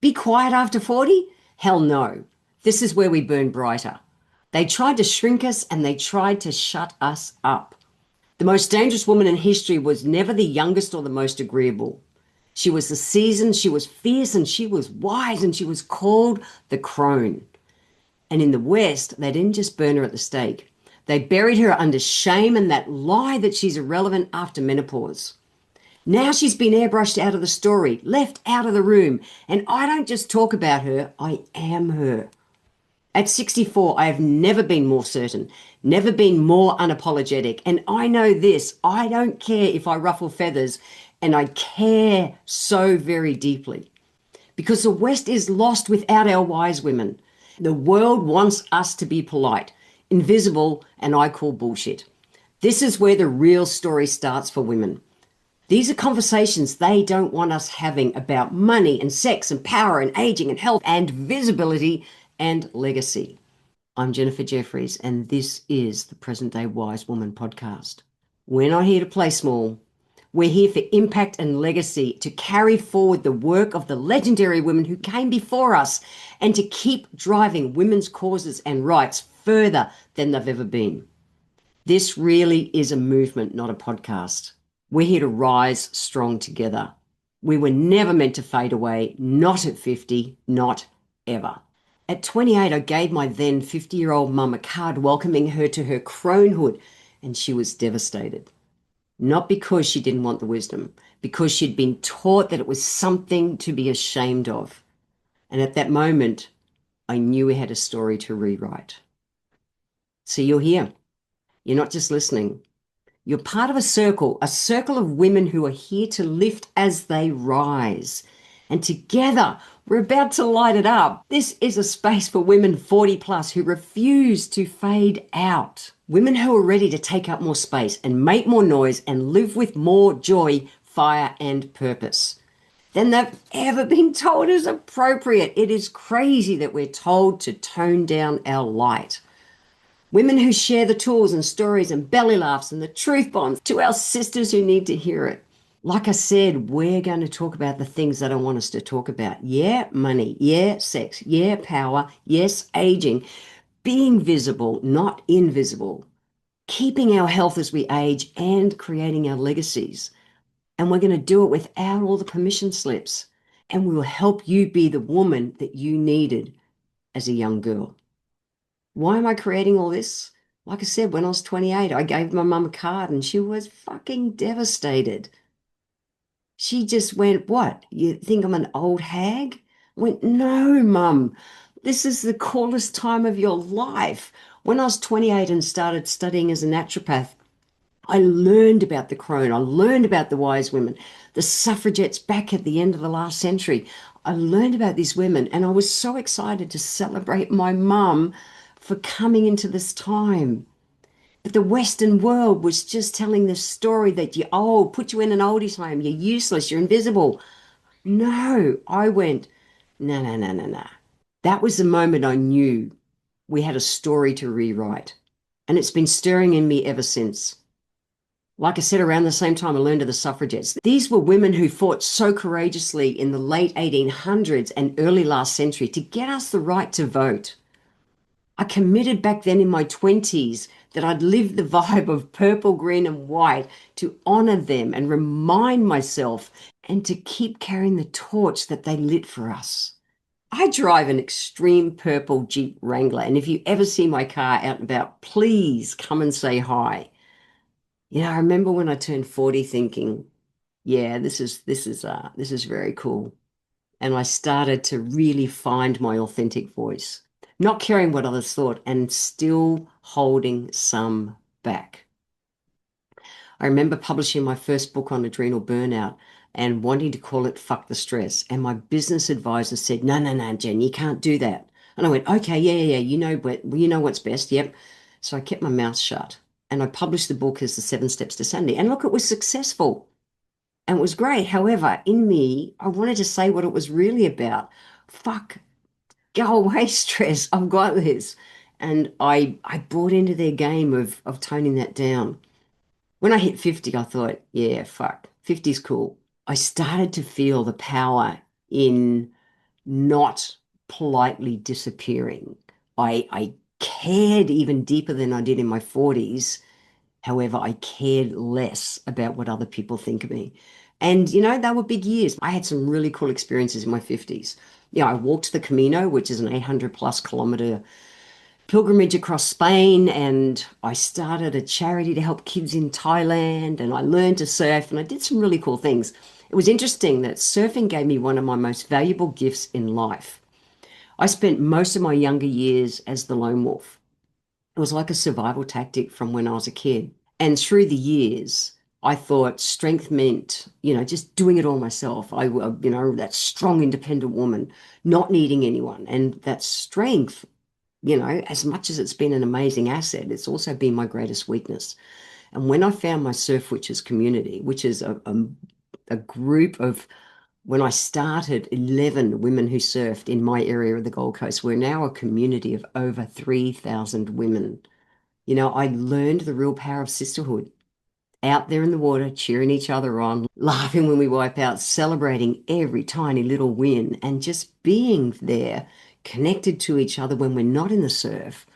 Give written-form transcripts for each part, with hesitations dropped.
Be quiet after 40? Hell no. This is where we burn brighter. They tried to shrink us and they tried to shut us up. The most dangerous woman in history was never the youngest or the most agreeable. She was the seasoned, she was fierce, and she was wise, and she was called the crone. And in the West, they didn't just burn her at the stake. They buried her under shame and that lie that she's irrelevant after menopause. Now she's been airbrushed out of the story, left out of the room, and I don't just talk about her, I am her. At 64, I have never been more certain, never been more unapologetic. And I know this, I don't care if I ruffle feathers, and I care so very deeply. Because the West is lost without our wise women. The world wants us to be polite, invisible, and I call bullshit. This is where the real story starts for women. These are conversations they don't want us having about money and sex and power and aging and health and visibility and legacy. I'm Jennifer Jefferies, and this is the Present Day Wise Woman podcast. We're not here to play small. We're here for impact and legacy, to carry forward the work of the legendary women who came before us and to keep driving women's causes and rights further than they've ever been. This really is a movement, not a podcast. We're here to rise strong together. We were never meant to fade away, not at 50, not ever. At 28, I gave my then 50-year-old mum a card welcoming her to her cronehood, and she was devastated. Not because she didn't want the wisdom, because she'd been taught that it was something to be ashamed of. And at that moment, I knew we had a story to rewrite. So you're here. You're not just listening. You're part of a circle of women who are here to lift as they rise. And together, we're about to light it up. This is a space for women 40 plus who refuse to fade out. Women who are ready to take up more space and make more noise and live with more joy, fire, and purpose than they've ever been told is appropriate. It is crazy that we're told to tone down our light. Women who share the tools and stories and belly laughs and the truth bombs to our sisters who need to hear it. Like I said, we're going to talk about the things that I want us to talk about. Yeah, money. Yeah, sex. Yeah, power. Yes, aging. Being visible, not invisible. Keeping our health as we age and creating our legacies. And we're going to do it without all the permission slips. And we will help you be the woman that you needed as a young girl. Why am I creating all this? Like I said, when I was 28, I gave my mum a card and she was fucking devastated. She just went, "What? You think I'm an old hag?" I went, "No, mum. This is the coolest time of your life." When I was 28 and started studying as a naturopath, I learned about the crone. I learned about the wise women, the suffragettes back at the end of the last century. I learned about these women and I was so excited to celebrate my mum for coming into this time. But the Western world was just telling this story that you're old, put you in an oldies home, you're useless, you're invisible. No, I went, no, no, no, no, no. That was the moment I knew we had a story to rewrite. And it's been stirring in me ever since. Like I said, around the same time I learned of the suffragettes. These were women who fought so courageously in the late 1800s and early last century to get us the right to vote. I committed back then in my 20s that I'd live the vibe of purple, green, and white to honor them and remind myself and to keep carrying the torch that they lit for us. I drive an extreme purple Jeep Wrangler, and if you ever see my car out and about, please come and say hi. You know, I remember when I turned 40 thinking, yeah, this is very cool. And I started to really find my authentic voice, not caring what others thought and still holding some back. I remember publishing my first book on adrenal burnout and wanting to call it Fuck the Stress. And my business advisor said, no, no, no, Jen, you can't do that. And I went, okay, yeah, you know what's best. Yep. So I kept my mouth shut and I published the book as The 7 Steps to Sanity. And look, it was successful. And it was great. However, in me, I wanted to say what it was really about. Fuck, go away, stress. I've got this. And I bought into their game of toning that down. When I hit 50, I thought, yeah, fuck, 50's cool. I started to feel the power in not politely disappearing. I cared even deeper than I did in my 40s. However, I cared less about what other people think of me. And, they were big years. I had some really cool experiences in my 50s. I walked the Camino, which is an 800 plus kilometer pilgrimage across Spain, and I started a charity to help kids in Thailand, and I learned to surf, and I did some really cool things. It was interesting that surfing gave me one of my most valuable gifts in life. I spent most of my younger years as the lone wolf. It was like a survival tactic from when I was a kid. And through the years, I thought strength meant, just doing it all myself. That strong, independent woman, not needing anyone. And that strength, as much as it's been an amazing asset, it's also been my greatest weakness. And when I found my Surf Witches community, which is a group of, when I started, 11 women who surfed in my area of the Gold Coast, we're now a community of over 3,000 women. I learned the real power of sisterhood, out there in the water, cheering each other on, laughing when we wipe out, celebrating every tiny little win, and just being there, connected to each other when we're not in the surf.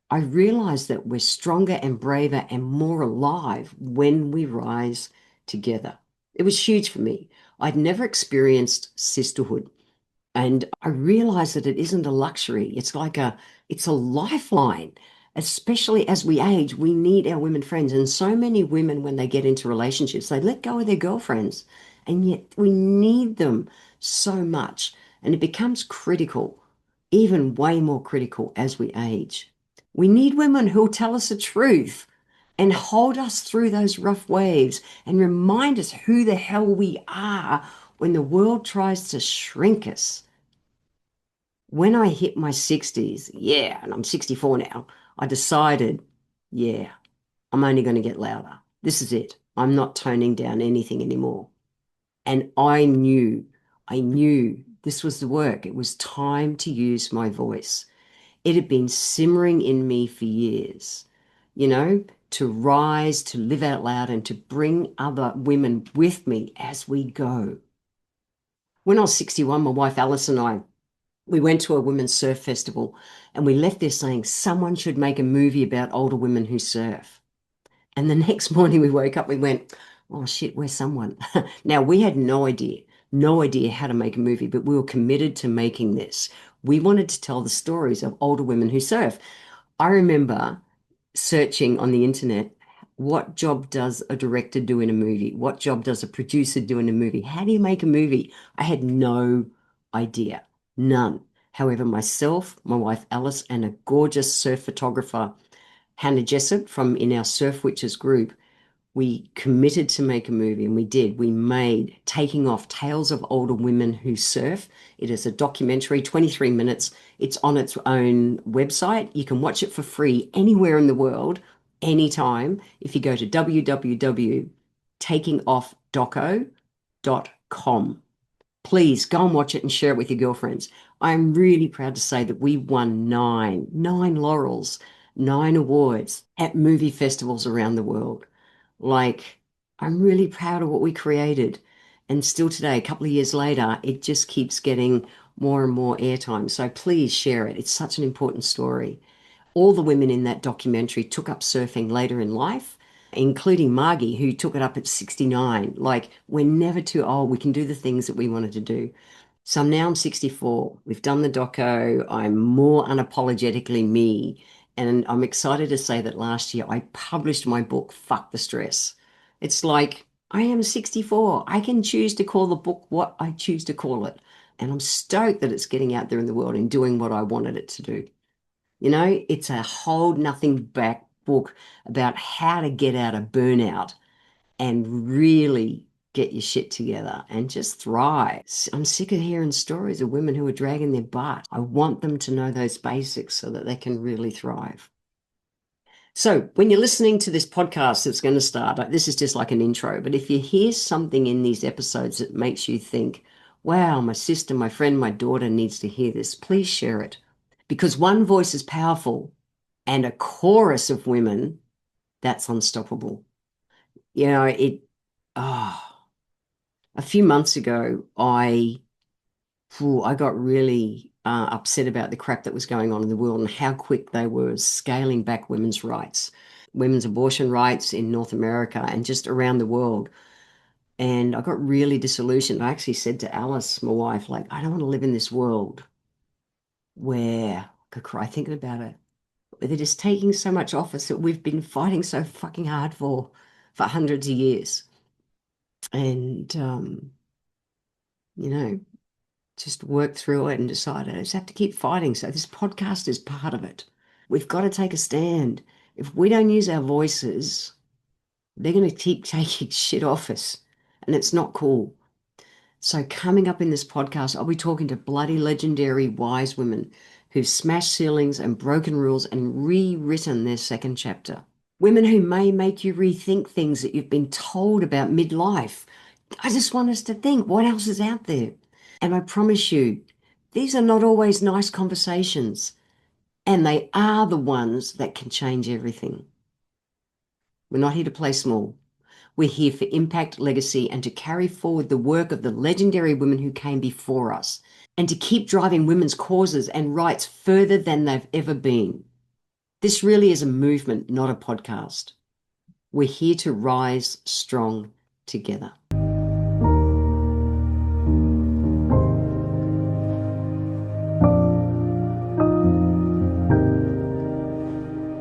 I realized that we're stronger and braver and more alive when we rise together. It was huge for me. I'd never experienced sisterhood. And I realize that it isn't a luxury. It's a lifeline. Especially as we age, we need our women friends. And so many women, when they get into relationships, they let go of their girlfriends. And yet we need them so much. And it becomes critical, even way more critical as we age. We need women who'll tell us the truth and hold us through those rough waves and remind us who the hell we are when the world tries to shrink us. When I hit my 60s, yeah, and I'm 64 now, I decided, yeah, I'm only going to get louder. This is it. I'm not toning down anything anymore. And I knew this was the work. It was time to use my voice. It had been simmering in me for years, to rise, to live out loud, and to bring other women with me as we go. When I was 61, my wife Alice and I, we went to a women's surf festival, and we left there saying someone should make a movie about older women who surf. And the next morning we woke up, we went, oh shit, where's someone? Now, we had no idea how to make a movie, but we were committed to making this. We wanted to tell the stories of older women who surf. I remember searching on the internet, what job does a director do in a movie? What job does a producer do in a movie? How do you make a movie? I had no idea, none. However, myself, my wife Alice, and a gorgeous surf photographer, Hannah Jessup, from in our Surf Witches group, we committed to make a movie, and we did. We made Taking Off: Tales of Older Women Who Surf. It is a documentary, 23 minutes. It's on its own website. You can watch it for free anywhere in the world, anytime, if you go to www.takingoffdoco.com. Please go and watch it and share it with your girlfriends. I'm really proud to say that we won nine laurels, 9 awards at movie festivals around the world. Like, I'm really proud of what we created. And still today, a couple of years later, it just keeps getting more and more airtime. So please share it. It's such an important story. All the women in that documentary took up surfing later in life, including Margie, who took it up at 69. Like, we're never too old. We can do the things that we wanted to do. So now I'm 64. We've done the doco. I'm more unapologetically me. And I'm excited to say that last year I published my book, Fuck the Stress. It's like, I am 64. I can choose to call the book what I choose to call it. And I'm stoked that it's getting out there in the world and doing what I wanted it to do. It's a hold nothing back book about how to get out of burnout and really get your shit together and just thrive. I'm sick of hearing stories of women who are dragging their butt. I want them to know those basics so that they can really thrive. So when you're listening to this podcast that's going to start, this is just like an intro, but if you hear something in these episodes that makes you think, wow, my sister, my friend, my daughter needs to hear this, please share it. Because one voice is powerful, and a chorus of women, that's unstoppable. You know, it, oh, a few months ago, I I got really upset about the crap that was going on in the world and how quick they were scaling back women's rights, women's abortion rights in North America and just around the world. And I got really disillusioned. I actually said to Alice, my wife, like, I don't want to live in this world where I could cry thinking about it. They're just taking so much off us that we've been fighting so fucking hard for hundreds of years. And you know, just worked through it and decided I just have to keep fighting. So this podcast is part of it. We've got to take a stand. If we don't use our voices, they're going to keep taking shit off us, and it's not cool. So coming up in this podcast, I'll be talking to bloody legendary wise women who've smashed ceilings and broken rules and rewritten their second chapter. Women who may make you rethink things that you've been told about midlife. I just want us to think, what else is out there? And I promise you, these are not always nice conversations, and they are the ones that can change everything. We're not here to play small. We're here for impact, legacy, and to carry forward the work of the legendary women who came before us, and to keep driving women's causes and rights further than they've ever been. This really is a movement, not a podcast. We're here to rise strong together.